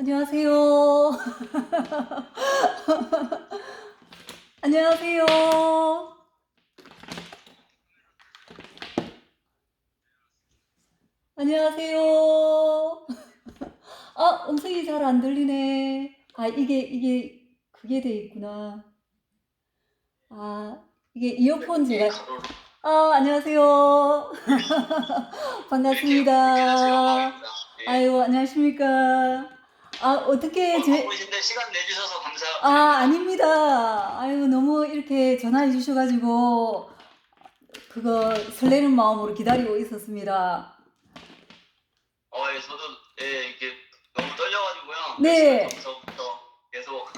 안녕하세요. 안녕하세요. 안녕하세요. 음성이 잘 안 들리네. 이게 그게 돼 있구나. 아, 이게 이어폰 제가, 안녕하세요. 반갑습니다. 아유, 안녕하십니까. 어떻게 바쁘신데 시간 내주셔서 감사드립니다. 아닙니다. 아유, 너무 이렇게 전화해 주셔가지고, 그거 설레는 마음으로 기다리고 있었습니다. 예, 저도 이렇게 너무 떨려가지고요. 몇 시간 네. 전부터 계속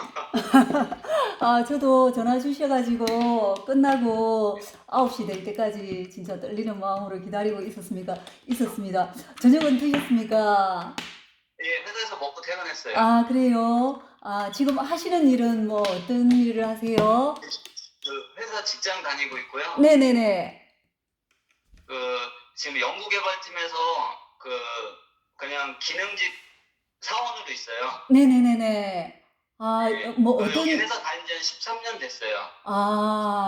저도 전화 주셔가지고 끝나고 9시 될 때까지 진짜 떨리는 마음으로 기다리고 있었습니다. 저녁은 드셨습니까? 회사에서 먹고 퇴근했어요. 그래요? 지금 하시는 일은 뭐 어떤 일을 하세요? 회사 직장 다니고 있고요. 네네네. 지금 연구개발팀에서 그냥 기능직 사원으로 있어요. 네네네네. 뭐 여기 회사 다닌 지한 13년 됐어요.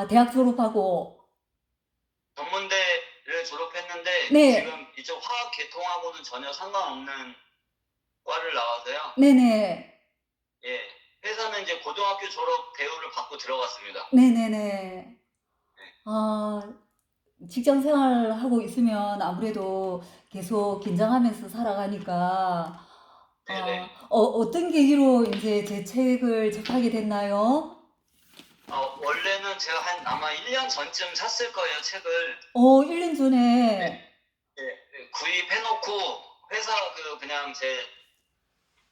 대학 졸업하고. 전문대를 졸업했는데 네. 지금 이쪽 화학 계통하고는 전혀 상관없는 과를 나와서요. 네네. 회사는 이제 고등학교 졸업 대우를 받고 들어갔습니다. 네네네. 직장 생활하고 있으면 아무래도 계속 긴장하면서 살아가니까, 네네. 어떤 계기로 이제 제 책을 접하게 됐나요? 원래는 제가 아마 1년 전쯤 샀을 거예요, 책을. 1년 전에. 구입해놓고 회사 그냥 제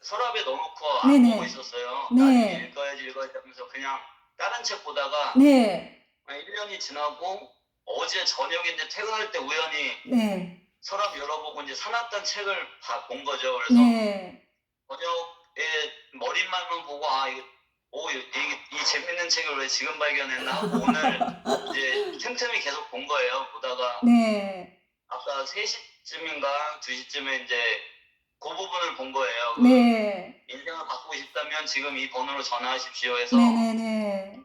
서랍에 넣어놓고 안 네네. 보고 있었어요. 네. 나중에 읽어야지 하면서 그냥 다른 책 보다가 네. 1년이 지나고 어제 저녁인데 퇴근할 때 우연히 네. 서랍 열어보고 이제 사놨던 책을 본 거죠. 그래서 네. 저녁에 머릿말만 보고 이 재밌는 책을 왜 지금 발견했나 하고 오늘 이제 틈틈이 계속 본 거예요. 보다가 네. 아까 3시쯤인가 2시쯤에 이제 그 부분을 본 거예요. 네. 인생을 바꾸고 싶다면 지금 이 번호로 전화하십시오 해서 네네네.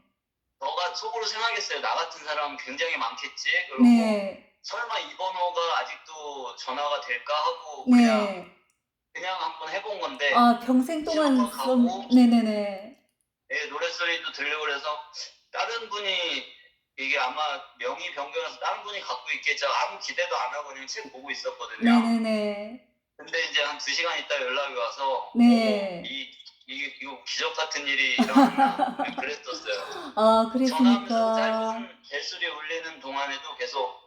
저가 속으로 생각했어요. 나 같은 사람 굉장히 많겠지. 그리고 네. 설마 이 번호가 아직도 전화가 될까 하고 네. 그냥 한번 해본 건데 평생 동안 신호가 가고 네네네. 노랫소리도 들리고 그래서 다른 분이 이게 아마 명의 변경해서 다른 분이 갖고 있겠죠. 아무 기대도 안 하고 그냥 책 보고 있었거든요. 네네네. 근데 이제 한 2시간 있다 연락이 와서 네. 이거 기적 같은 일이 일어났나 그랬었어요. 전화하면서 그랬습니까? 짧은 벨소리 울리는 동안에도 계속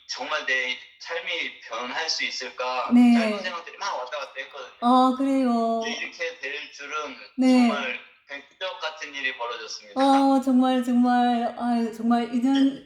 정말 내 삶이 변할 수 있을까 네. 짧은 생각들이 막 왔다 갔다 했거든요. 그래요. 이렇게 될 줄은 네. 정말 기적 같은 일이 벌어졌습니다. 정말 정말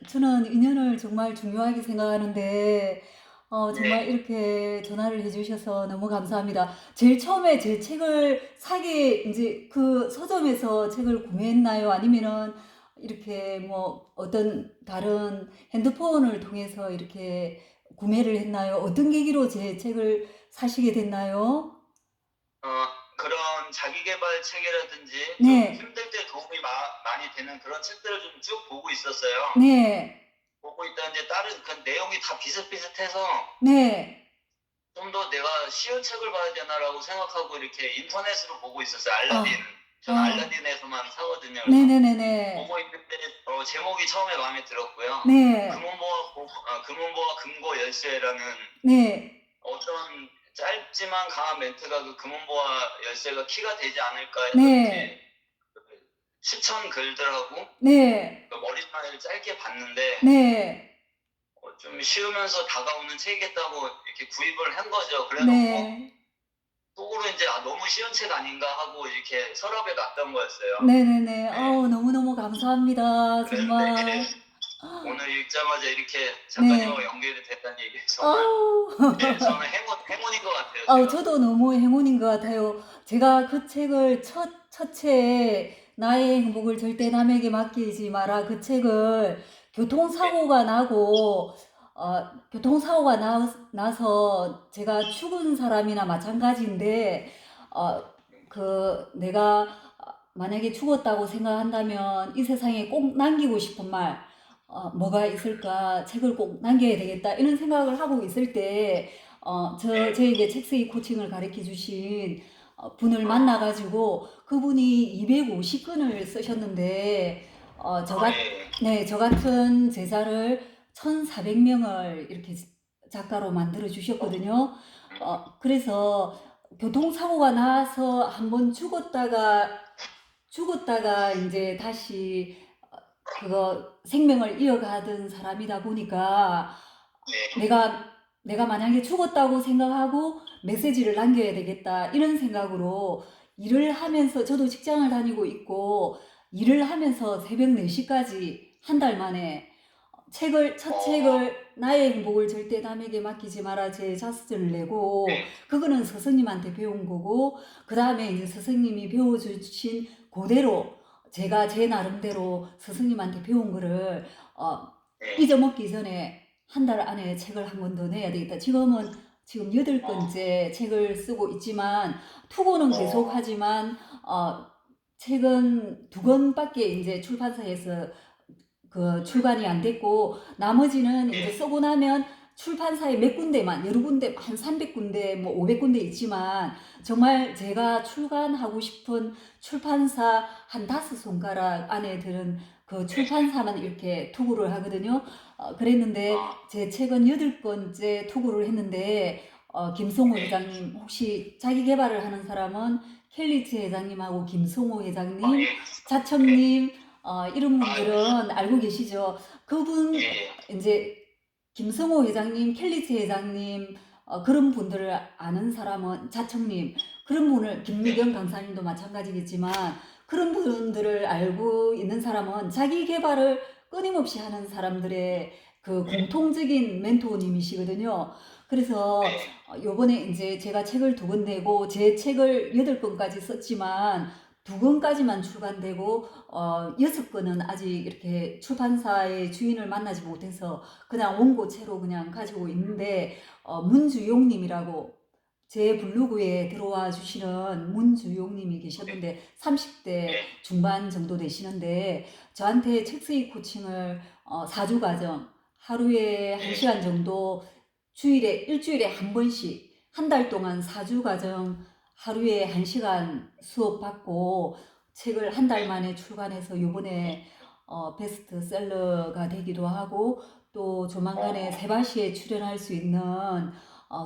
저는 인연을 정말 중요하게 생각하는데, 정말 이렇게 전화를 해주셔서 너무 감사합니다. 제일 처음에 제 책을 사기, 이제 그 서점에서 책을 구매했나요? 아니면은 이렇게 뭐 어떤 다른 핸드폰을 통해서 이렇게 구매를 했나요? 어떤 계기로 제 책을 사시게 됐나요? 그런 자기계발 책이라든지 네. 좀 힘들 때 도움이 많이 되는 그런 책들을 좀 쭉 보고 있었어요. 네. 보고 있다 이제 다른 그 내용이 다 비슷비슷해서 네. 좀 더 내가 쉬운 책을 봐야 되나라고 생각하고 이렇게 인터넷으로 보고 있었어요. 알라딘. 저는 알라딘에서만 사거든요. 그래서 네네네네. 보고 있는데 제목이 처음에 마음에 들었고요. 네. 금은보화 금고 열쇠라는 네. 어떤 짧지만 강한 멘트가 그 금은보화 열쇠가 키가 되지 않을까 해서 네. 이렇게 추천 글들하고 네. 머릿말을 짧게 봤는데 네. 좀 쉬우면서 다가오는 책이겠다고 이렇게 구입을 한 거죠. 그래놓고 네. 속으로 이제 너무 쉬운 책 아닌가 하고 이렇게 서랍에 놨던 거였어요. 네네네. 너무너무 감사합니다. 정말. 그랬는데 오늘 읽자마자 이렇게 작가님하고 연결이 됐다는 얘기 정말 저는 행운인 것 같아요. 저도 너무 행운인 것 같아요. 제가 그 책을 첫 채에 나의 행복을 절대 남에게 맡기지 마라. 그 책을 교통사고가 나고, 교통사고가 나서 제가 죽은 사람이나 마찬가지인데, 내가 만약에 죽었다고 생각한다면 이 세상에 꼭 남기고 싶은 말, 뭐가 있을까? 책을 꼭 남겨야 되겠다. 이런 생각을 하고 있을 때, 저에게 책쓰기 코칭을 가르쳐 주신 분을 만나가지고 그분이 250권을 쓰셨는데, 예. 네, 저 같은 제자를 1,400명을 이렇게 작가로 만들어 주셨거든요. 그래서 교통사고가 나서 한번 죽었다가 이제 다시 그거 생명을 이어가던 사람이다 보니까 네. 내가 만약에 죽었다고 생각하고 메시지를 남겨야 되겠다 이런 생각으로 일을 하면서 저도 직장을 다니고 있고 일을 하면서 새벽 4시까지 한 달 만에 첫 책을 나의 행복을 절대 남에게 맡기지 마라 제 자서전을 내고 네. 그거는 스승님한테 배운 거고 그 다음에 이제 스승님이 배워주신 그대로 제가 제 나름대로 스승님한테 배운 거를 네. 잊어먹기 전에 한 달 안에 책을 한 권 더 내야 되겠다. 지금 8권째 책을 쓰고 있지만 투고는 계속 하지만 책은 2권밖에 이제 출판사에서 그 출간이 안 됐고 나머지는 이제 쓰고 나면 출판사에 몇 군데만 여러 군데 한 300군데 뭐 500군데 있지만 정말 제가 출간하고 싶은 출판사 한 5손가락 안에 드는 그 출판사만 이렇게 투고를 하거든요. 그랬는데 제 책은 8권째 투고를 했는데 김성호 회장님 혹시 자기 개발을 하는 사람은 켈리츠 회장님하고 김성호 회장님, 자청님 이런 분들은 알고 계시죠? 그분 이제 김성호 회장님, 켈리츠 회장님 그런 분들을 아는 사람은 자청님 그런 분을 김미경 강사님도 마찬가지겠지만 그런 분들을 알고 있는 사람은 자기 개발을 끊임없이 하는 사람들의 그 공통적인 멘토님이시거든요. 그래서 요번에 이제 제가 책을 2권 내고 제 책을 8권까지 썼지만 2권까지만 출간되고 6권은 아직 이렇게 출판사의 주인을 만나지 못해서 그냥 원고체로 그냥 가지고 있는데 문주용님이라고 제 블로그에 들어와 주시는 문주용님이 계셨는데 30대 중반 정도 되시는데 저한테 책쓰기 코칭을 4주 과정 하루에 1시간 정도 일주일에 한 번씩 한 달 동안 4주 과정 하루에 1시간 수업 받고 책을 한 달 만에 출간해서 요번에 베스트셀러가 되기도 하고 또 조만간에 세바시에 출연할 수 있는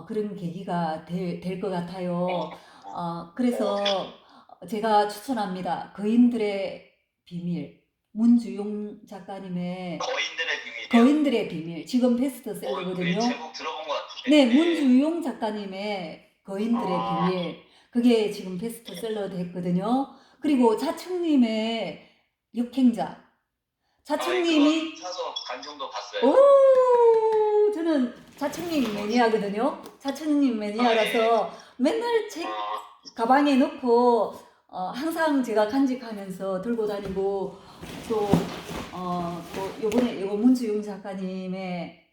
그런 계기가 될 것 같아요. 그래서 제가 추천합니다. 거인들의 비밀 문주용 작가님의 거인들의 비밀 지금 베스트셀러거든요. 제목 들어본 것 같은데. 네, 문주용 작가님의 거인들의 비밀 그게 지금 베스트셀러 됐거든요. 그리고 자청님의 역행자 자청님이 사서 간정도 봤어요. 오 저는 자청님 매니아거든요. 자청님 매니아라서 맨날 책 가방에 넣고 항상 제가 간직하면서 들고 다니고 또 요번에 이거 문주용 작가님의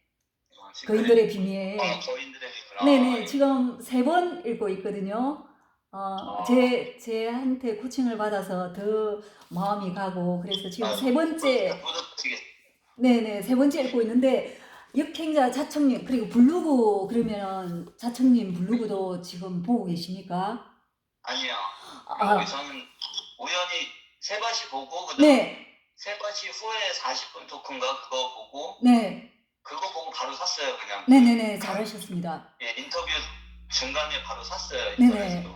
거인들의 비밀 거인들의 비밀. 네네 지금 3번 읽고 있거든요. 제한테 코칭을 받아서 더 마음이 가고 그래서 지금 3번째 네네 3번째 읽고 있는데 역행자 자청님 그리고 블로그 그러면 자청님 블로그도 지금 보고 계십니까? 아니요. 저는 우연히 세바시 보고 네. 세바시 후에 40분 토크인가 그거 보고 네. 그거 보고 바로 샀어요 그냥. 네네네 잘하셨습니다. 예 인터뷰 중간에 바로 샀어요. 네네.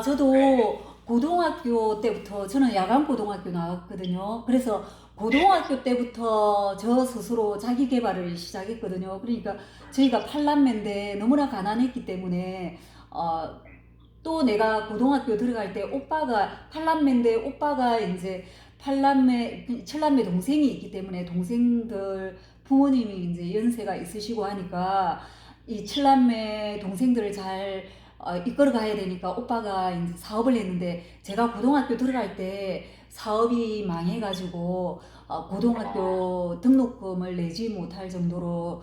저도 고등학교 때부터 저는 야간 고등학교 나왔거든요. 그래서 고등학교 때부터 저 스스로 자기 개발을 시작했거든요. 그러니까 저희가 8남매인데 너무나 가난했기 때문에 또 내가 고등학교 들어갈 때 오빠가 8남매인데 오빠가 이제 7남매 동생이 있기 때문에 동생들 부모님이 이제 연세가 있으시고 하니까 이 7남매 동생들을 잘 이끌어 가야 되니까 오빠가 이제 사업을 했는데 제가 고등학교 들어갈 때 사업이 망해가지고 고등학교 등록금을 내지 못할 정도로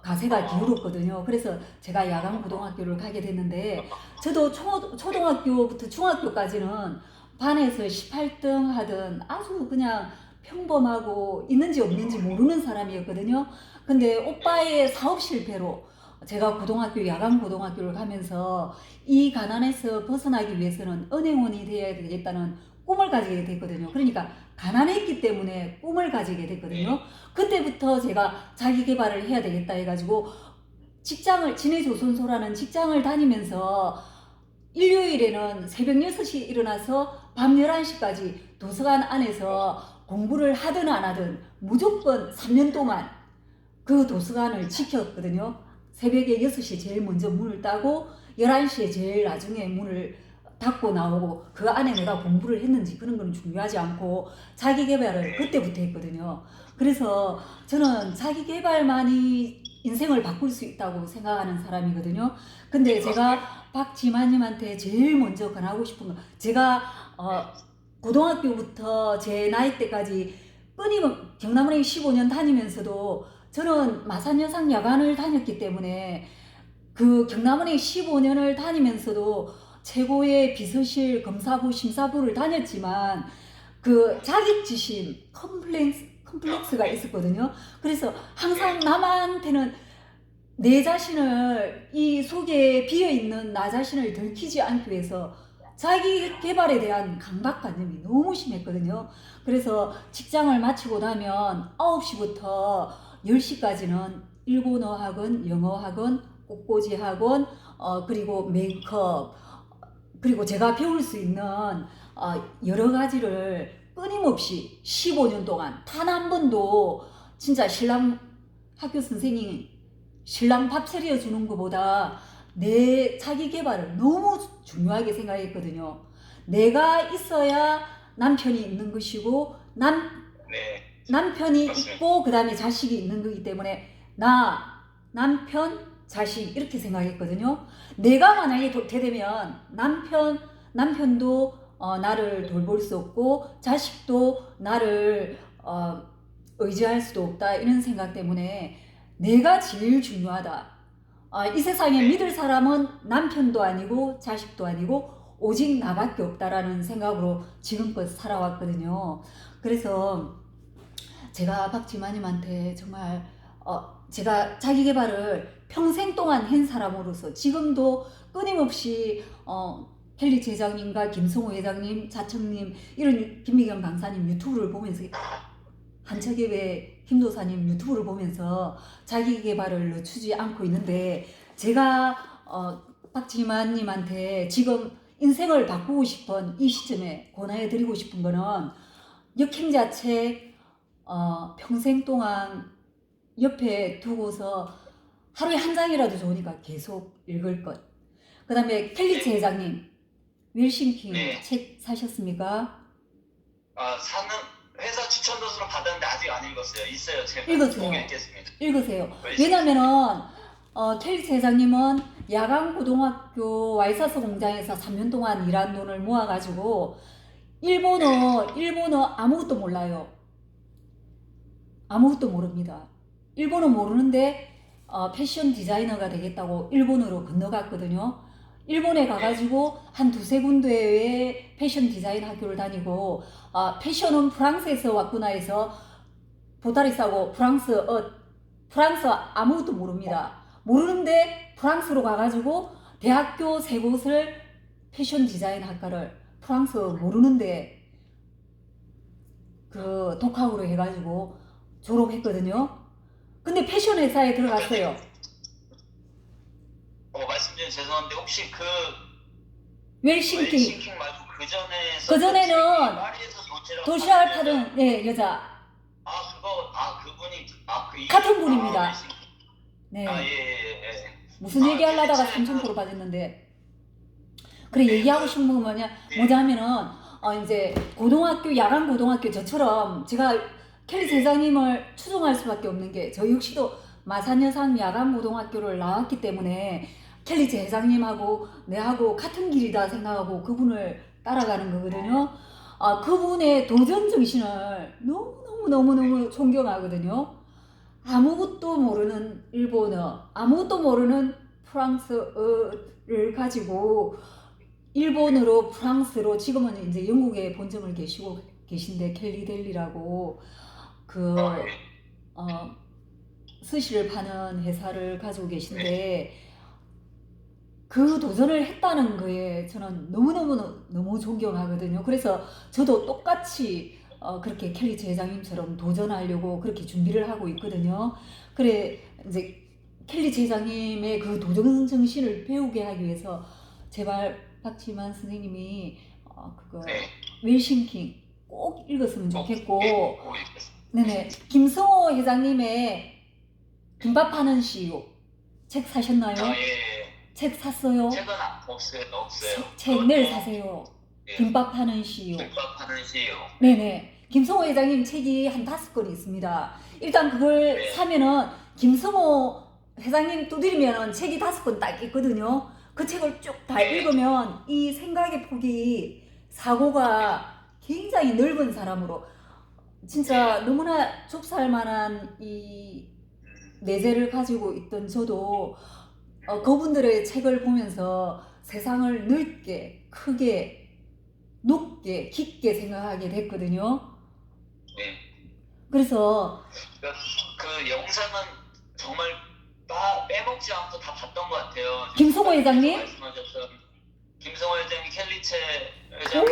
가세가 기울었거든요. 그래서 제가 야간 고등학교를 가게 됐는데 저도 초등학교부터 중학교까지는 반에서 18등 하던 아주 그냥 평범하고 있는지 없는지 모르는 사람이었거든요. 근데 오빠의 사업 실패로 제가 고등학교 야간 고등학교를 가면서 이 가난에서 벗어나기 위해서는 은행원이 되어야 되겠다는 꿈을 가지게 됐거든요. 그러니까 가난했기 때문에 꿈을 가지게 됐거든요. 그때부터 제가 자기 개발을 해야 되겠다 해가지고 직장을 진해조선소라는 직장을 다니면서 일요일에는 새벽 6시 일어나서 밤 11시까지 도서관 안에서 공부를 하든 안 하든 무조건 3년 동안 그 도서관을 지켰거든요. 새벽에 6시 제일 먼저 문을 따고 11시에 제일 나중에 문을 닫고 나오고 그 안에 내가 공부를 했는지 그런 건 중요하지 않고 자기 개발을 그때부터 했거든요. 그래서 저는 자기 개발만이 인생을 바꿀 수 있다고 생각하는 사람이거든요. 근데 제가 박지만님한테 제일 먼저 권하고 싶은 건 제가 고등학교부터 제 나이 때까지 끊임없이 경남은행 15년 다니면서도 저는 마산여상 야간을 다녔기 때문에 그 경남은행 15년을 다니면서도 최고의 비서실 검사부 심사부를 다녔지만 그 자격지심 컴플렉스가 있었거든요. 그래서 항상 남한테는 내 자신을 이 속에 비어있는 나 자신을 들키지 않기 위해서 자기 개발에 대한 강박관념이 너무 심했거든요. 그래서 직장을 마치고 나면 9시부터 10시까지는 일본어 학원, 영어 학원, 꽃꽂이 학원, 그리고 메이크업, 그리고 제가 배울 수 있는 여러 가지를 끊임없이 15년 동안 단 한 번도 진짜 신랑 학교 선생님이 신랑 밥 차려주는 것보다 내 자기 개발을 너무 중요하게 생각했거든요. 내가 있어야 남편이 있는 것이고 남편이 맞습니다. 있고 그 다음에 자식이 있는 거기 때문에 남편, 자식 이렇게 생각했거든요. 내가 만약에 되면 남편도 나를 돌볼 수 없고 자식도 나를 의지할 수도 없다 이런 생각 때문에 내가 제일 중요하다. 이 세상에 믿을 사람은 남편도 아니고 자식도 아니고 오직 나밖에 없다라는 생각으로 지금껏 살아왔거든요. 그래서 제가 박지만님한테 정말 제가 자기 개발을 평생 동안 한 사람으로서 지금도 끊임없이 켈리 제장님과 김성호 회장님, 자청님 이런 김미경 강사님 유튜브를 보면서 한척예배 김도사님 유튜브를 보면서 자기 개발을 늦추지 않고 있는데 제가 박지만님한테 지금 인생을 바꾸고 싶은 이 시점에 권하여 드리고 싶은 거는 역행자 책 평생 동안 옆에 두고서 하루에 한 장이라도 좋으니까 계속 읽을 것. 그 다음에 켈리치 회장님 윌싱킹 책 사셨습니까? 사는 회사 추천 도서로 받았는데 아직 안 읽었어요. 있어요. 제가 읽으세요. 꼭 읽겠습니다. 읽으세요. 왜냐면은 켈리치 회장님은 야간 고등학교 와이사스 공장에서 3년 동안 일한 돈을 모아가지고 일본어 아무것도 몰라요. 아무것도 모릅니다. 일본어 모르는데 패션 디자이너가 되겠다고 일본으로 건너갔거든요. 일본에 가가지고 한 두세 군데의 패션 디자인 학교를 다니고 패션은 프랑스에서 왔구나 해서 보따리 싸고 프랑스 아무것도 모릅니다. 모르는데 프랑스로 가가지고 대학교 세 곳을 패션 디자인 학과를 프랑스 모르는데 그 독학으로 해가지고 졸업했거든요. 근데 패션 회사에 들어갔어요. 말씀드리면 죄송한데 혹시 그 웰싱킹 말고 그 전에는 파리에서 도시락 파는 여자 그분이 같은 분입니다. 네. 예. 무슨 얘기 하려다가 삼천포로 빠졌는데 그래 얘기하고 싶은 건 뭐냐면은 이제 고등학교 야간 고등학교 저처럼 제가 켈리 회장님을 추종할 수밖에 없는 게 저 역시도 마산여상 야간 고등학교를 나왔기 때문에 켈리 회장님하고 내하고 같은 길이다 생각하고 그분을 따라가는 거거든요. 그분의 도전 정신을 너무너무 존경하거든요. 아무것도 모르는 일본어, 아무것도 모르는 프랑스어를 가지고 일본으로 프랑스로 지금은 이제 영국에 본점을 계시고 계신데 켈리 델리라고 그 예. 어, 스시를 파는 회사를 가지고 계신데 그 도전을 했다는 거에 저는 너무 존경하거든요. 그래서 저도 똑같이 그렇게 켈리 제자님처럼 도전하려고 그렇게 준비를 하고 있거든요. 그래 이제 켈리 제자님의 그 도전 정신을 배우게 하기 위해서 제발 박지만 선생님이 그거 네. 웰싱킹 꼭 읽었으면 좋겠고, 꼭 읽겠습니다. 네네, 김성호 회장님의 김밥하는 CU 책 사셨나요? 예. 책 샀어요? 책은 없어요. 책 내일 사세요. 예. 김밥하는 CU. 김밥하는 시요. 네네. 김성호 회장님 책이 한 5권 있습니다. 일단 그걸 네. 사면은 김성호 회장님 두드리면은 책이 5권 딱 있거든요. 그 책을 쭉 다 네. 읽으면 이 생각의 폭이, 사고가 굉장히 넓은 사람으로 진짜 너무나 좁쌀만한 이 내재를 가지고 있던 저도 그분들의 책을 보면서 세상을 넓게, 크게, 높게, 깊게 생각하게 됐거든요. 네. 그래서 그 영상은 정말 빼먹지 않고 다 봤던 것 같아요. 김성호 회장님? 말씀하셨던 김성호 회장님, 켈리체 회장님,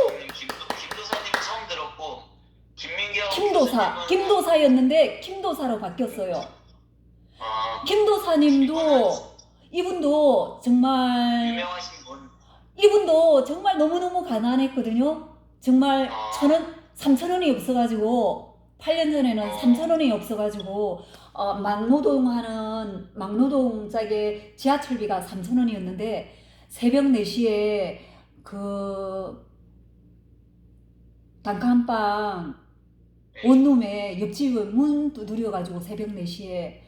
사장님, 김도사님 처음 들었고 김민경 교수님은 김도사였는데 김도사로 바뀌었어요. 김도사님도 이분도 정말 유명하신 분. 이분도 정말 너무너무 가난했거든요. 정말 1,000원, 3,000원이 없어가지고 8년 전에는 3,000원이 없어가지고 막노동 짝에 지하철비가 3,000원이었는데 새벽 4시에 그 단칸방 원룸에 옆집 문 두드려가지고 새벽 4시에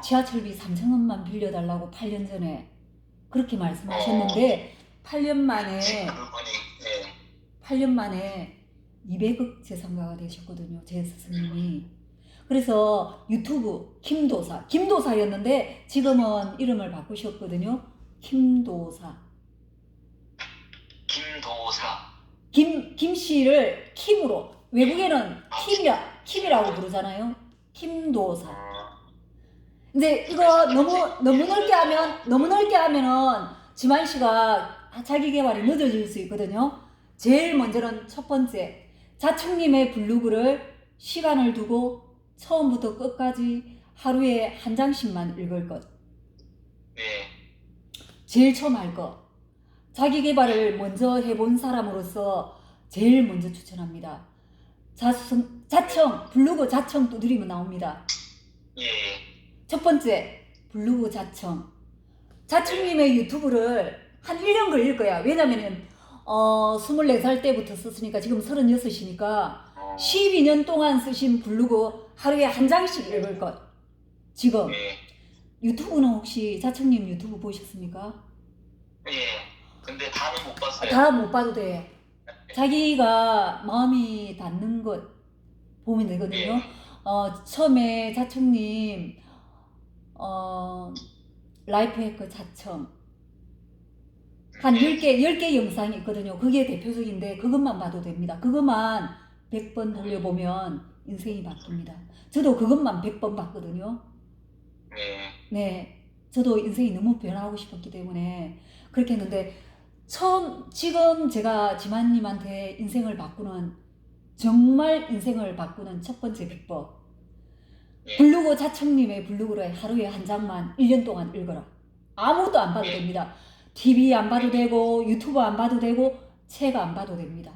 지하철비 3,000원만 빌려달라고 8년 전에 그렇게 말씀하셨는데 8년 만에 200억 재산가가 되셨거든요. 제 스승님이. 그래서 유튜브 김도사였는데 지금은 이름을 바꾸셨거든요. 김도사. 김씨를 킴으로, 외국에는 킴이라고 부르잖아요. 김도사. 근데 이거 너무 넓게 하면은 지만 씨가 자기 개발이 늦어질 수 있거든요. 제일 먼저는 첫 번째, 자청님의 블로그를 시간을 두고 처음부터 끝까지 하루에 한 장씩만 읽을 것. 제일 처음 할 거. 자기 개발을 먼저 해본 사람으로서 제일 먼저 추천합니다. 블로그 자청 두드리면 나옵니다. 첫 번째, 블로그 자청님의 유튜브를 한 1년 걸릴 거야. 왜냐면은 24살 때부터 썼으니까 지금 36이니까 12년 동안 쓰신 블로그 하루에 한 장씩 읽을 것. 지금 유튜브는 혹시 자청님 유튜브 보셨습니까? 근데 다는 못 봤어요. 다 못 봐도 돼. 자기가 마음이 닿는 것 보면 되거든요. 처음에 자청님 라이프 해커 자청 한 10개 영상이 있거든요. 그게 대표적인데 그것만 봐도 됩니다. 그것만 100번 돌려보면 인생이 바뀝니다. 저도 그것만 100번 봤거든요. 네, 저도 인생이 너무 변하고 싶었기 때문에 그렇게 했는데 지금 제가 지만님한테 정말 인생을 바꾸는 첫 번째 비법, 블로그 자청님의 블로그를 하루에 한 장만 1년 동안 읽어라. 아무것도 안 봐도 됩니다. TV 안 봐도 되고 유튜브 안 봐도 되고 책 안 봐도 됩니다.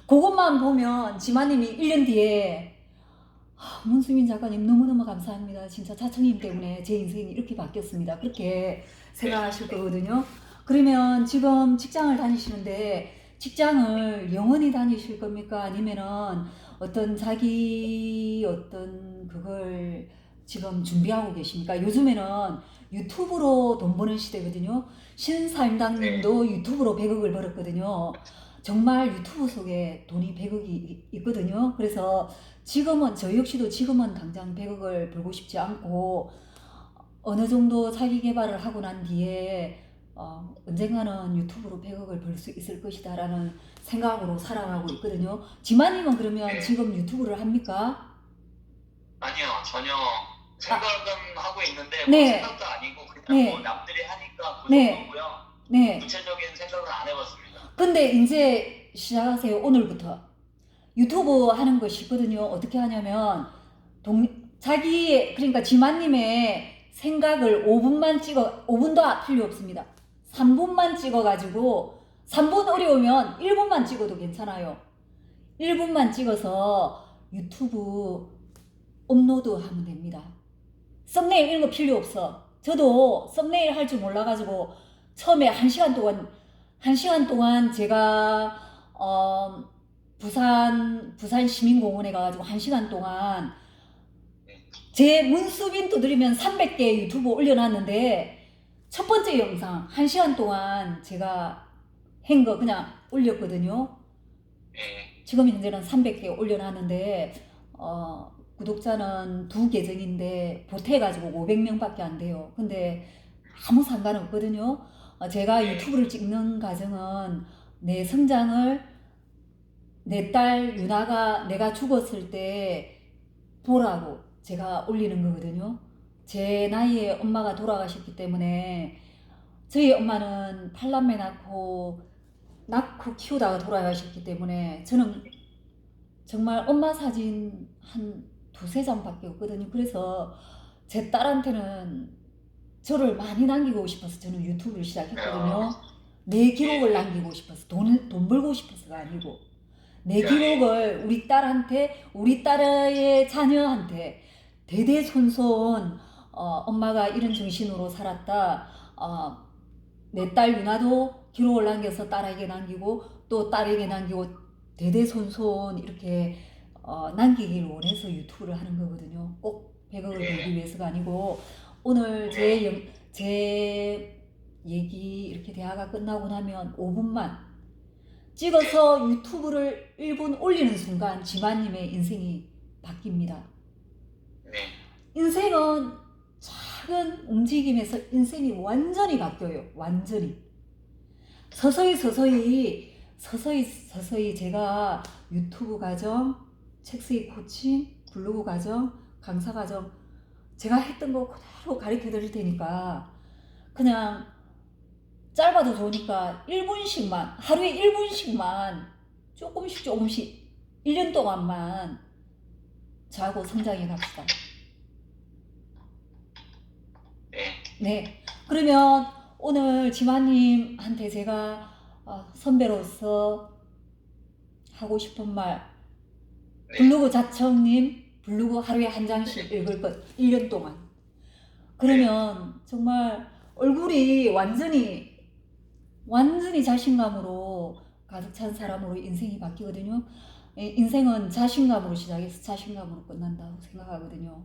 그것만 보면 지만님이 1년 뒤에 문수민 작가님 너무너무 감사합니다. 진짜 자청님 때문에 제 인생이 이렇게 바뀌었습니다. 그렇게 생각하실 거거든요. 그러면 지금 직장을 다니시는데 직장을 영원히 다니실 겁니까? 아니면은 어떤 그걸 지금 준비하고 계십니까? 요즘에는 유튜브로 돈 버는 시대거든요. 신사임당님도 유튜브로 100억을 벌었거든요. 정말 유튜브 속에 돈이 100억이 있거든요. 그래서 지금은 저 역시도 지금은 당장 100억을 벌고 싶지 않고 어느 정도 자기 개발을 하고 난 뒤에 언젠가는 유튜브로 100억을 벌 수 있을 것이다라는 생각으로 살아가고 있거든요. 지마님은 그러면 네. 지금 유튜브를 합니까? 아니요, 전혀 생각은 하고 있는데 네. 뭐 생각도 아니고 그냥 네. 뭐 남들이 하니까 그 네. 정도고요. 네. 구체적인 생각은 안 해봤습니다. 근데 이제 시작하세요. 오늘부터. 유튜브 하는 것이 있거든요. 어떻게 하냐면 자기 그러니까 지마님의 생각을 5분만 찍어 5분도 필요 없습니다. 3분만 찍어가지고 3분 어려우면 1분만 찍어도 괜찮아요. 1분만 찍어서 유튜브 업로드하면 됩니다. 썸네일 이런 거 필요 없어. 저도 썸네일 할 줄 몰라가지고 처음에 1시간 동안 제가 부산 시민공원에 가가지고 1시간 동안 제 문수빈 두드리면 300개 유튜브 올려놨는데 첫 번째 영상 1시간 동안 제가 한 거 그냥 올렸거든요. 네. 지금 현재는 300개 올려놨는데 구독자는 2계정인데 보태가지고 500명밖에 안 돼요. 근데 아무 상관없거든요. 제가 유튜브를 찍는 과정은 내 성장을 내 딸 유나가 내가 죽었을 때 보라고 제가 올리는 거거든요. 제 나이에 엄마가 돌아가셨기 때문에 저희 엄마는 팔남매 낳고 키우다가 돌아가셨기 때문에 저는 정말 엄마 사진 한 두세 장밖에 없거든요. 그래서 제 딸한테는 저를 많이 남기고 싶어서 저는 유튜브를 시작했거든요. 내 기록을 남기고 싶어서 돈 벌고 싶어서가 아니고 내 기록을 우리 딸한테 우리 딸의 자녀한테 대대손손 엄마가 이런 정신으로 살았다. 내 딸 유나도 기록을 남겨서 딸에게 남기고 또 딸에게 남기고 대대손손 이렇게 남기길 원해서 유튜브를 하는 거거든요. 꼭 100억을 벌기 위해서가 아니고 오늘 제 얘기 이렇게 대화가 끝나고 나면 5분만 찍어서 유튜브를 1분 올리는 순간 지마님의 인생이 바뀝니다. 인생은 작은 움직임에서 인생이 완전히 바뀌어요. 완전히. 서서히 제가 유튜브 과정, 책 쓰기 코칭, 블로그 과정, 강사 과정 제가 했던 거 그대로 가르쳐 드릴 테니까 그냥 짧아도 좋으니까 1분씩만 하루에 1분씩만 조금씩 1년 동안만 저하고 성장해 갑시다. 네. 그러면 오늘 지마님한테 제가 선배로서 하고 싶은 말 블로그 자청님 블로그 하루에 한 장씩 읽을 것 1년 동안 그러면 정말 얼굴이 완전히 자신감으로 가득 찬 사람으로 인생이 바뀌거든요. 인생은 자신감으로 시작해서 자신감으로 끝난다고 생각하거든요.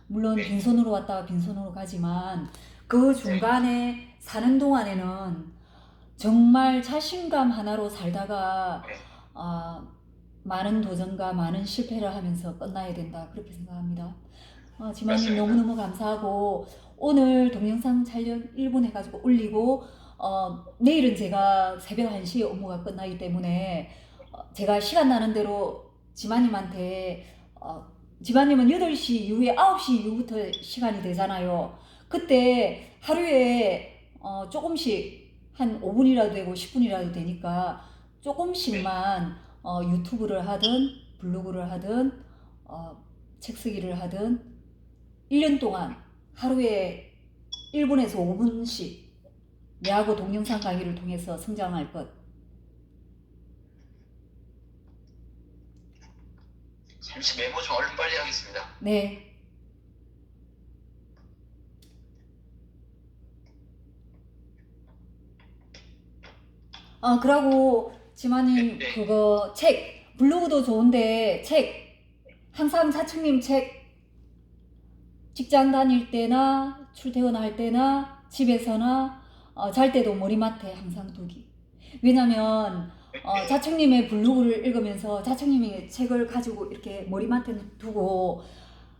물론 빈손으로 왔다가 빈손으로 가지만 그 중간에 사는 동안에는 정말 자신감 하나로 살다가 많은 도전과 많은 실패를 하면서 끝나야 된다 그렇게 생각합니다. 지마님 너무너무 감사하고 오늘 동영상 촬영 1분 해가지고 올리고 내일은 제가 새벽 1시에 업무가 끝나기 때문에 제가 시간 나는 대로 지마님한테 지마님은 8시 이후에 9시 이후부터 시간이 되잖아요. 그때 하루에 조금씩 한 5분이라도 되고 10분이라도 되니까 조금씩만 유튜브를 하든 블로그를 하든 책 쓰기를 하든 1년 동안 하루에 1분에서 5분씩 내하고 동영상 강의를 통해서 성장할 것. 잠시 메모 좀 얼른 빨리 하겠습니다. 네. 그러고 지마님 그거 책 블로그도 좋은데 책 항상 사층님 책 직장 다닐 때나 출퇴근할 때나 집에서나 잘 때도 머리맡에 항상 두기. 왜냐면 자청님의 블로그를 읽으면서 자청님의 책을 가지고 이렇게 머리맡에 두고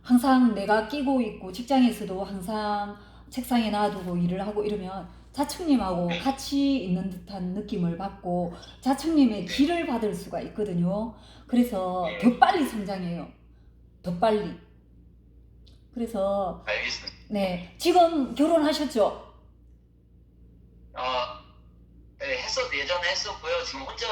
항상 내가 끼고 있고 직장에서도 항상 책상에 놔두고 일을 하고 이러면 자청님하고 같이 있는 듯한 느낌을 받고 자청님의 기를 받을 수가 있거든요. 그래서 더 빨리 성장해요. 더 빨리. 그래서 알겠습니다. 네, 지금 결혼하셨죠? 네, 예전에 했었고요. 지금 혼자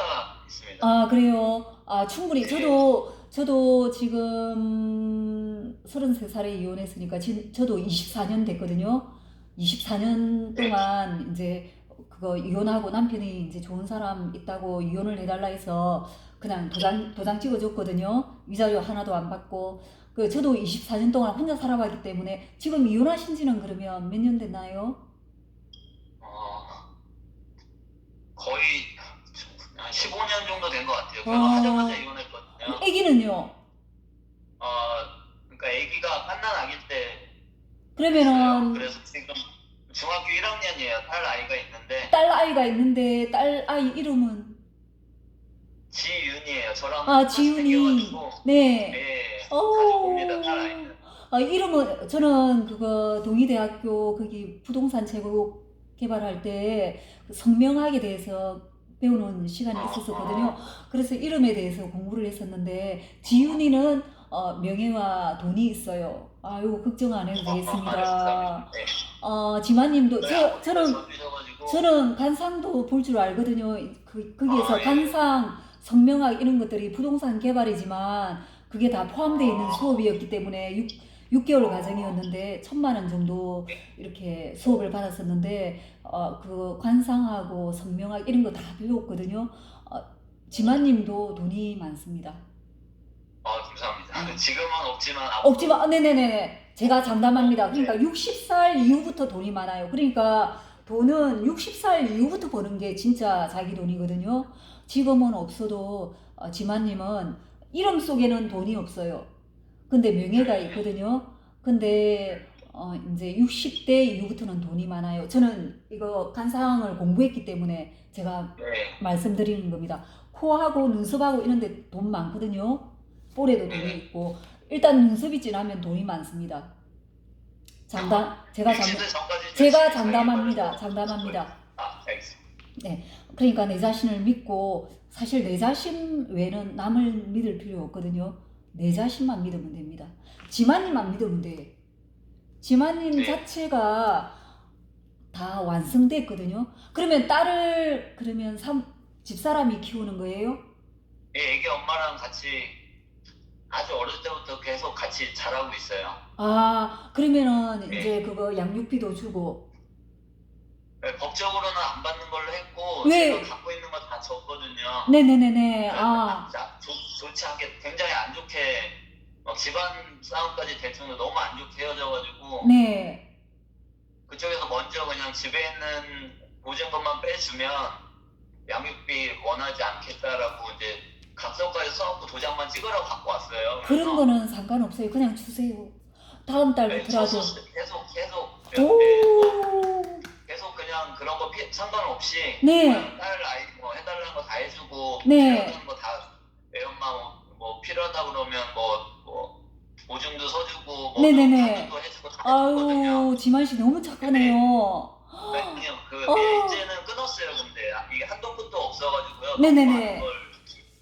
있습니다. 아, 그래요. 아, 충분히. 저도 지금 33살에 이혼했으니까 저도 24년 됐거든요. 24년 동안 이제 그거 이혼하고 남편이 이제 좋은 사람 있다고 이혼을 해달라 해서 그냥 도장 찍어줬거든요. 위자료 하나도 안 받고. 저도 24년 동안 혼자 살아봤기 때문에 지금 이혼하신 지는 그러면 몇 년 됐나요? 거의 한 15년 정도 된 것 같아요. 결혼하자마자 이혼했거든요. 아기는요? 그러니까 아기가 갓난아기 때 그러면은 그래서 지금 중학교 1학년이에요. 딸 아이가 있는데 딸 아이가 있는데 딸 아이 이름은? 지윤이에요. 저랑 아, 똑같이 지윤이. 생겨가지고 네. 네, 어. 가족입니다. 딸 아이는. 이름은 저는 그거 동의대학교 거기 부동산 제국 개발할 때 성명학에 대해서 배우는 시간이 있었거든요. 그래서 이름에 대해서 공부를 했었는데 지윤이는 명예와 돈이 있어요. 아유, 걱정 안 해도 되겠습니다. 네. 지만님도 네, 저는 써주셔가지고. 간상도 볼 줄 알거든요. 거기에서 예. 간상, 성명학 이런 것들이 부동산 개발이지만 그게 다 포함되어 있는 수업이었기 때문에 6개월 과정이었는데 1,000만 원 정도 이렇게 수업을 받았었는데 그 관상하고 성명학 이런 거 다 배웠거든요. 지만님도 돈이 많습니다. 감사합니다. 지금은 없지만 없지만 네네네, 제가 장담합니다. 그러니까 60살 이후부터 돈이 많아요. 그러니까 돈은 60살 이후부터 버는 게 진짜 자기 돈이거든요. 지금은 없어도 지만님은 이름 속에는 돈이 없어요. 근데 명예가 있거든요. 근데 이제 60대 이후부터는 돈이 많아요. 저는 이거 간상을 공부했기 때문에 제가 네. 말씀드리는 겁니다. 코하고 눈썹하고 이런 데 돈 많거든요. 볼에도 돈이 있고 일단 눈썹이 진하면 돈이 많습니다. 제가 장담합니다. 알겠습니다. 네, 그러니까 내 자신을 믿고 사실 내 자신 외에는 남을 믿을 필요 없거든요. 내 자신만 믿으면 됩니다. 지만님만 믿으면 돼. 지만님 자체가 다 완성됐거든요. 그러면 딸을 집사람이 키우는 거예요? 네, 애기 엄마랑 같이 아주 어릴 때부터 계속 같이 자라고 있어요. 아, 그러면은 이제 그거 양육비도 주고. 네, 법적으로는 안 받는 걸로 했고 왜? 제가 갖고 있는 거 다 줬거든요. 네네네네. 좋지 않게 굉장히 안 좋게 집안 싸움까지 대충 너무 안 좋게 헤어져가지고 네. 그쪽에서 먼저 그냥 집에 있는 보증금만 빼주면 양육비 원하지 않겠다라고 이제 각서까지 써갖고 도장만 찍으라고 갖고 왔어요. 그런 거는 상관없어요. 그냥 주세요. 다음 달부터라도. 계속 그냥 그런 거 상관없이 네. 딸 아이 해달라는 거 다 해주고 네. 필요한 거 다 애엄마 필요하다 그러면 보증도 서주고 네네네. 도 해주고 다 해줬거든요. 아유, 지만 씨 너무 착하네요. 이제는 끊었어요. 근데 이게 한도 끝도 없어가지고요. 네네네.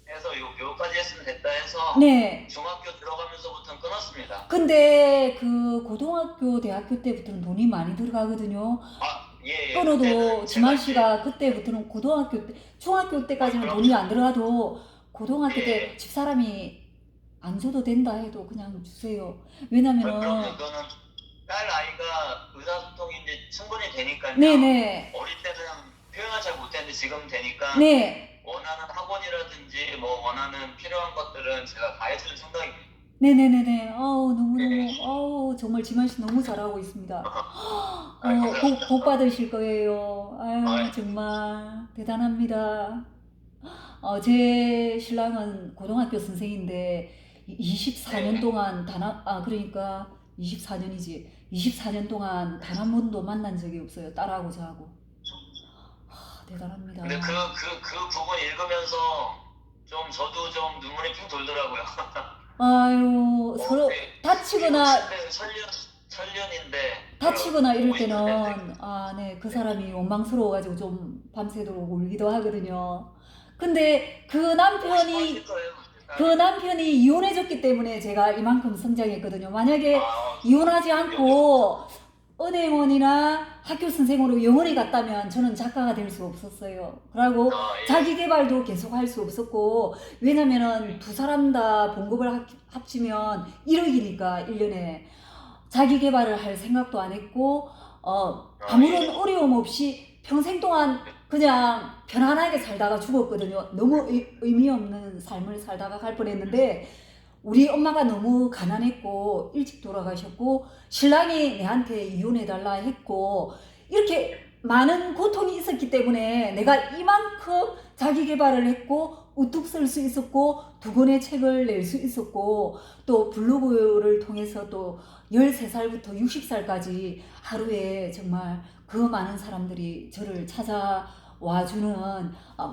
해서 요까지 했으면 됐다 해서 네. 중학교 들어가면서부터는 끊었습니다. 근데 그 고등학교, 대학교 때부터는 돈이 많이 들어가거든요. 예. 끊어도 지만 씨가 그때부터는 중학교 때까지는 돈이 안 들어가도 고등학교 때 집사람이 안 줘도 된다 해도 그냥 주세요. 왜냐면은 그러면 그거는 딸 아이가 의사소통이 이제 충분히 되니까요. 네네. 어릴 때는 표현을 잘 못했는데 지금 되니까 네. 원하는 학원이라든지 원하는 필요한 것들은 제가 다 해줄 생각입니다. 네네네네. 너무너무 정말 지만 씨 너무 잘하고 있습니다. 복 받으실 거예요. 아유, 정말 대단합니다. 제 신랑은 고등학교 선생인데 24년 동안 그러니까 24년이지. 24년 동안 단 한 번도 만난 적이 없어요. 딸하고 저하고. 대단합니다. 근데 그 부분 읽으면서 좀 저도 좀 눈물이 핑 돌더라고요. 아유, 서로 다치거나 천년인데 이럴 때는, 네, 그 사람이 원망스러워가지고 좀 밤새도록 울기도 하거든요. 근데 그 남편이 이혼해줬기 때문에 제가 이만큼 성장했거든요. 만약에 이혼하지 않고 은행원이나 학교 선생으로 영원히 갔다면 저는 작가가 될 수 없었어요. 그리고 자기 개발도 계속 할 수 없었고, 왜냐면은 두 사람 다 봉급을 합치면 1억이니까 1년에 자기 개발을 할 생각도 안 했고, 아무런 어려움 없이 평생 동안 그냥 편안하게 살다가 죽었거든요. 너무 의미 없는 삶을 살다가 갈 뻔했는데, 우리 엄마가 너무 가난했고 일찍 돌아가셨고 신랑이 내한테 이혼해달라 했고 이렇게 많은 고통이 있었기 때문에 내가 이만큼 자기 개발을 했고 우뚝 설 수 있었고 2권의 책을 낼 수 있었고 또 블로그를 통해서 또 13살부터 60살까지 하루에 정말 그 많은 사람들이 저를 찾아와주는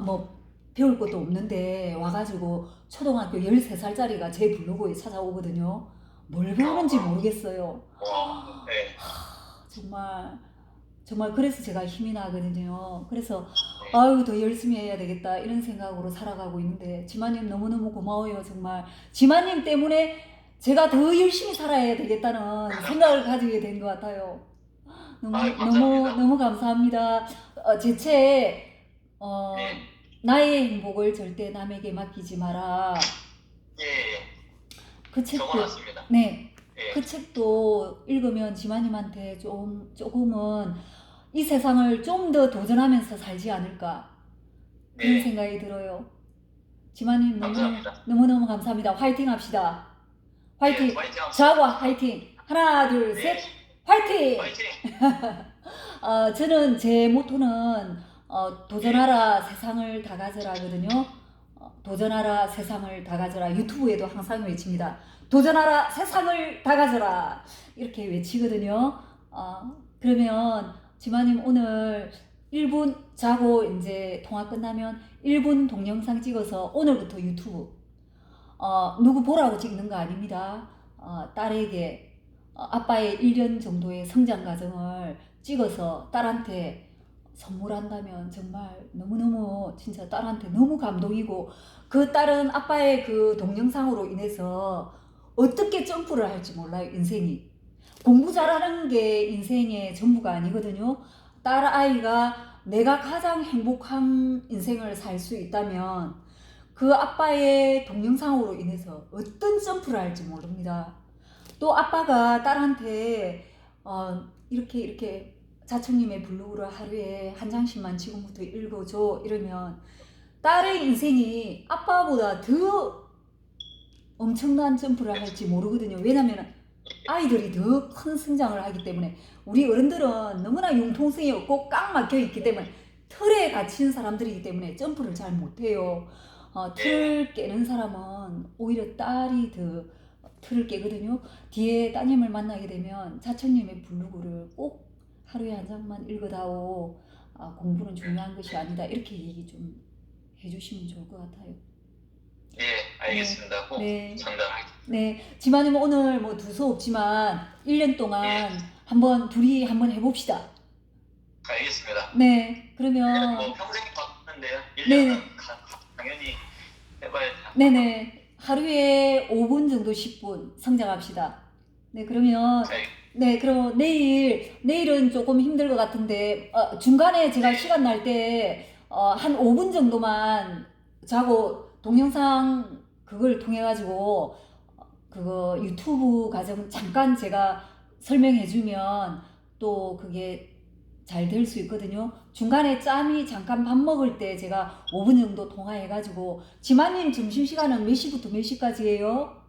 뭐 배울 것도 없는데 와가지고 초등학교 13살짜리가 제 블로그에 찾아오거든요. 뭘 배우는지 모르겠어요. 네. 정말 그래서 제가 힘이 나거든요. 그래서 아유 더 열심히 해야 되겠다 이런 생각으로 살아가고 있는데 지마님 너무너무 고마워요. 정말 지마님 때문에 제가 더 열심히 살아야 되겠다는 생각을 가지게 된 것 같아요. 너무 감사합니다. 제 책 나의 행복을 절대 남에게 맡기지 마라. 그 책도 적어놨습니다. 네, 그 책도 읽으면 지마님한테 조금은 이 세상을 좀 더 도전하면서 살지 않을까 그런 생각이 들어요. 지마님 너무너무 감사합니다. 화이팅 합시다. 화이팅. 자과 화이팅. 하나 둘 셋. 화이팅. 저는 제 모토는 도전하라 세상을 다 가져라거든요. 도전하라 세상을 다 가져라. 유튜브에도 항상 외칩니다. 도전하라 세상을 다 가져라 이렇게 외치거든요. 그러면 지마님 오늘 1분 자고 이제 통화 끝나면 1분 동영상 찍어서 오늘부터 유튜브 누구 보라고 찍는 거 아닙니다. 딸에게 아빠의 1년 정도의 성장 과정을 찍어서 딸한테 선물한다면 정말 너무너무 진짜 딸한테 너무 감동이고 그 딸은 아빠의 그 동영상으로 인해서 어떻게 점프를 할지 몰라요. 인생이 공부 잘하는 게 인생의 전부가 아니거든요. 딸 아이가 내가 가장 행복한 인생을 살 수 있다면 그 아빠의 동영상으로 인해서 어떤 점프를 할지 모릅니다. 또 아빠가 딸한테 이렇게 자청님의 블로그를 하루에 한 장씩만 지금부터 읽어줘 이러면 딸의 인생이 아빠보다 더 엄청난 점프를 할지 모르거든요. 왜냐면 아이들이 더 큰 성장을 하기 때문에 우리 어른들은 너무나 융통성이 없고 꽉 막혀 있기 때문에 틀에 갇힌 사람들이기 때문에 점프를 잘 못해요. 틀을 깨는 사람은 오히려 딸이 더 틀을 깨거든요. 뒤에 따님을 만나게 되면 자청님의 블로그를 꼭 하루에 한 장만 읽어다오. 공부는 중요한 것이 아니다. 이렇게 얘기 좀 해주시면 좋을 것 같아요. 알겠습니다. 꼭 장담할게요. 네, 지마님 오늘 뭐 두서 없지만 1년 동안 둘이 한번 해봅시다. 알겠습니다. 네, 그러면 뭐 평생 바꾸는데요. 1년은 당연히 해봐야죠. 네네, 하루에 5분 정도 10분 성장합시다. 네, 그러면 그럼 내일은 조금 힘들 것 같은데 중간에 제가 시간 날 때 한 5분 정도만 자고 동영상 그걸 통해 가지고 그거 유튜브 과정 잠깐 제가 설명해 주면 또 그게 잘 될 수 있거든요. 중간에 짬이 잠깐 밥 먹을 때 제가 5분 정도 통화해 가지고 지마님 점심시간은 몇 시부터 몇 시까지예요?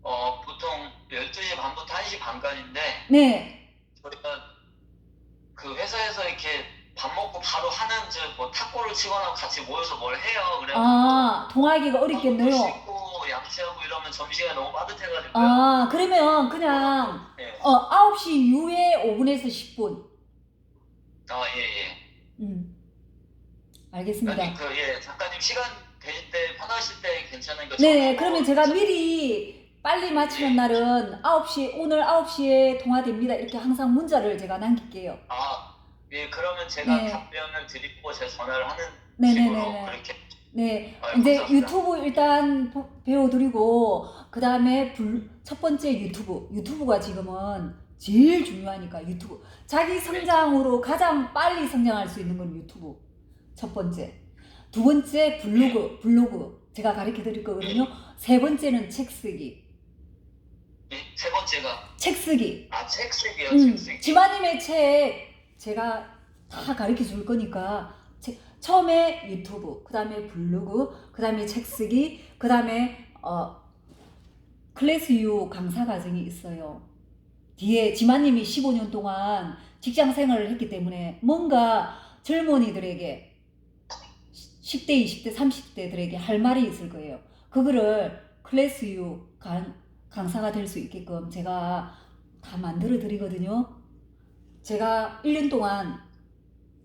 보통 12시 반부터 1시 반까지인데 네. 저희가 그 회사에서 이렇게 밥 먹고 바로 하는 뭐 탁구를 치거나 같이 모여서 뭘 해요. 그래 통화하기가 어렵겠네요. 씻고 양치하고 이러면 점심시간이 너무 빠듯해가지고. 그러면 그냥 9시 이후에 5분에서 10분. 알겠습니다. 아니 작가님 시간 되실 때 편하실 때 괜찮으니까 네, 전화 그러면 제가 미리 빨리 마치는 날은 9시, 오늘 9시에 통화됩니다. 이렇게 항상 문자를 제가 남길게요. 그러면 제가 네. 답변을 드리고 제가 전화를 하는 네네네네. 식으로 그렇게. 네, 이제 감사합니다. 유튜브 일단 배워드리고, 그 다음에 첫 번째 유튜브가 지금은 제일 중요하니까 유튜브. 자기 성장으로 가장 빨리 성장할 수 있는 건 유튜브. 첫 번째. 두 번째, 블로그. 제가 가르쳐 드릴 거거든요. 세 번째는 책 쓰기. 세 번째가 책 쓰기. 책 쓰기요. 책 쓰기. 지마님의 책 제가 다 가르쳐 줄 거니까 처음에 유튜브, 그 다음에 블로그, 그 다음에 책 쓰기, 그 다음에 클래스 U 강사 과정이 있어요. 뒤에 지마님이 15년 동안 직장 생활을 했기 때문에 뭔가 젊은이들에게 10대, 20대, 30대들에게 할 말이 있을 거예요. 그거를 클래스 U 강사가 될 수 있게끔 제가 다 만들어 드리거든요. 제가 1년 동안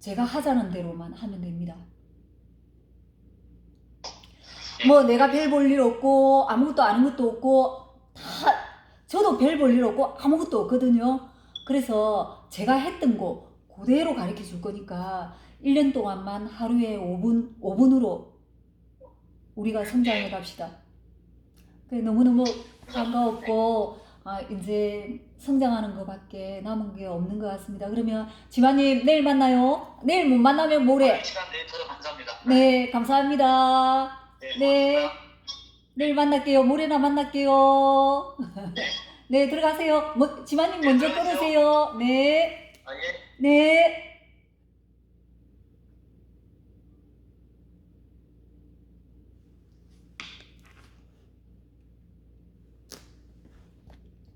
제가 하자는 대로만 하면 됩니다. 뭐 내가 별 볼 일 없고 아무것도 아는 것도 없고 저도 별 볼 일 없고 아무것도 없거든요. 그래서 제가 했던 거 그대로 가르쳐 줄 거니까 1년 동안만 하루에 5분으로 우리가 성장해 갑시다. 너무너무 반가웠고 이제 성장하는 것밖에 남은 게 없는 것 같습니다. 그러면 지마님 내일 만나요. 내일 못 만나면 모레. 시간 내주셔서 감사합니다. 네, 감사합니다. 네, 고맙습니다. 내일 만날게요. 모레나 만날게요. 네, 들어가세요. 지마님 먼저 들어가세요. 끊으세요. 네, 예. 네.